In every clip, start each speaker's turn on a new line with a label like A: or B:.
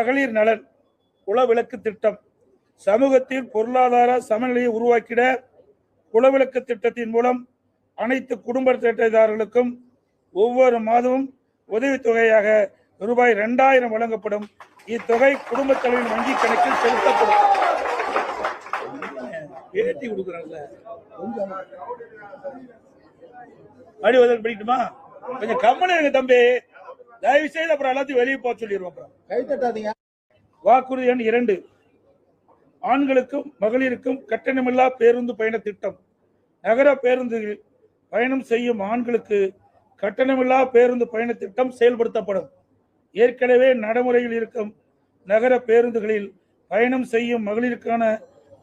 A: மகளிர் நலன் குலவிளக்கு திட்டம் சமூகத்தில் பொருளாதார சமநிலையை உருவாக்கிட குலவிளக்கு திட்டத்தின் மூலம் அனைத்து குடும்ப அட்டைதாரர்களுக்கும் ஒவ்வொரு மாதமும் உதவித்தொகையாக ரூபாய் 2000 வழங்கப்படும். இத்தொகை குடும்ப தலைவரின் வங்கி கணக்கில் செலுத்தப்படும். பேட்டி கொடுக்குறாங்க. படிக்கட்டுமா? கொஞ்சம் கம்மனு இருங்க தம்பி, தயவு செய்து. அப்புறம் எல்லாத்தையும் வெளியே போக சொல்லிடுவோம். கை தட்டாதீங்க. வாக்குறுதி எண் 2, ஆண்களுக்கும் மகளிருக்கும் கட்டணமில்லா பேருந்து பயண திட்டம். நகர பேருந்துகளில் பயணம் செய்யும் ஆண்களுக்கு கட்டணமில்லா பேருந்து பயண திட்டம் செயல்படுத்தப்படும். ஏற்கனவே நடைமுறையில் இருக்கும் நகர பேருந்துகளில் பயணம் செய்யும் மகளிருக்கான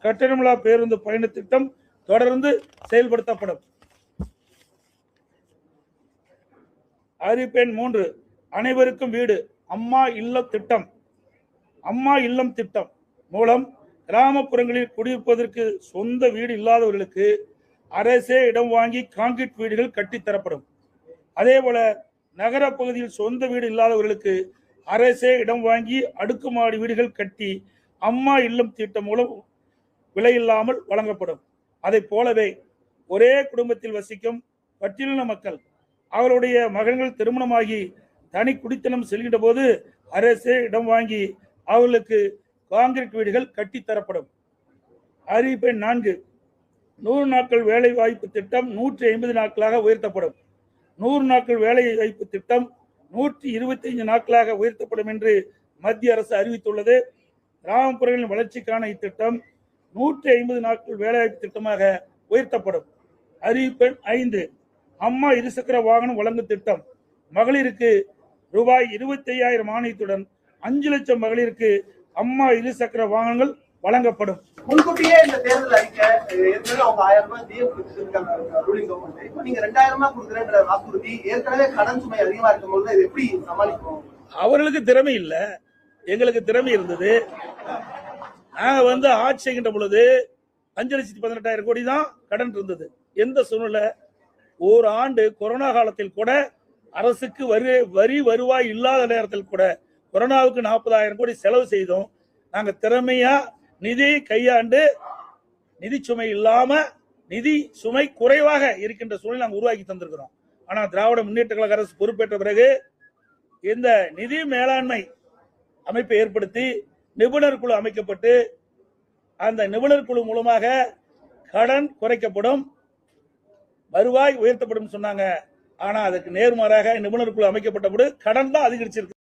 A: கட்டணமில்லா பேருந்து பயண திட்டம் தொடர்ந்து செயல்படுத்தப்படும். அறிவிப்பெண் 3, அனைவருக்கும் வீடு அம்மா இல்லம் திட்டம். அம்மா இல்லம் திட்டம் மூலம் கிராமப்புறங்களில் குடியிருப்பதற்கு சொந்த வீடு இல்லாதவர்களுக்கு அரசே இடம் வாங்கி கான்கிரீட் வீடுகள் கட்டித்தரப்படும். அதேபோல நகர பகுதியில் சொந்த வீடு இல்லாதவர்களுக்கு அரசே இடம் வாங்கி அடுக்குமாடி வீடுகள் கட்டி அம்மா இல்லம் திட்டம் மூலம் விலையில்லாமல் வழங்கப்படும். அதை போலவே ஒரே குடும்பத்தில் வசிக்கும் பட்டியலின மக்கள் அவருடைய மகன்கள் திருமணமாகி தனி குடித்தனம் செல்கின்ற போது அரசே இடம் வாங்கி அவர்களுக்கு கான்கிரீட் வீடுகள் கட்டித்தரப்படும். அறிவிப்பெண் 4, 100 நாட்கள் வேலை வாய்ப்பு திட்டம் 150 நாட்களாக உயர்த்தப்படும். 100 நாட்கள் வேலை வாய்ப்பு திட்டம் 125 நாட்களாக உயர்த்தப்படும் என்று மத்திய அரசு அறிவித்துள்ளது. கிராமப்புறங்களின் வளர்ச்சிக்கான இத்திட்டம் 150 நாட்கள் வேலைவாய்ப்பு திட்டமாக உயர்த்தப்படும். அறிவிப்பெண் 5, அம்மா இருசக்கர வாகனம் வழங்கும் திட்டம். மகளிருக்கு ரூபாய் 25,000 மானியத்துடன் 5 லட்சம் மகளிருக்கு அம்மா இருசக்கர வாகனங்கள் வழங்கப்படும்.
B: முன்கூட்டியே இந்த தேர்தல் அறிக்கை ஏற்கனவே அவங்க 1000 ரூபாய் டிஎம் கொடுத்துருக்காங்க ரூலிங் கவர்மெண்ட். இப்போ நீங்க 2000 ரூபாய் கொடுக்குறேன்ற வாக்குறுதி ஏற்கனவே கடன் சுமை அதிகமா இருக்கும்போது இதை எப்படி சமாளிக்கணும்?
A: அவர்களுக்கு திறமை இல்ல, எங்களுக்கு திறமை இருந்தது. நாங்க ஆட்சி செய்கின்ற பொழுது 5,18,000 கோடி தான் கடன் இருந்தது. எந்த சூழ்நிலை? ஒரு ஆண்டு கொரோனா காலத்தில் கூட அரசுக்கு வரி வருவாய் இல்லாத நேரத்தில் கூட கொரோனாவுக்கு 40,000 கோடி செலவு செய்தோம். நாங்க திறமையா நிதி கையாண்டு நிதி சுமை இல்லாம நிதி சுமை குறைவாக இருக்கின்ற சூழலை நாங்கள் உருவாக்கி தந்திருக்கிறோம். ஆனா திராவிட முன்னேற்ற கழக அரசு பொறுப்பேற்ற பிறகு இந்த நிதி மேலாண்மை அமைப்பை ஏற்படுத்தி நிபுணர் குழு அமைக்கப்பட்டு அந்த நிபுணர் குழு மூலமாக கடன் குறைக்கப்படும், வருவாய் உயர்த்தப்படும் சொன்னாங்க. ஆனா அதுக்கு நேர்மாறாக நிபுணர் குழு அமைக்கப்பட்ட போது கடன் தான் அதிகரிச்சிருக்கு.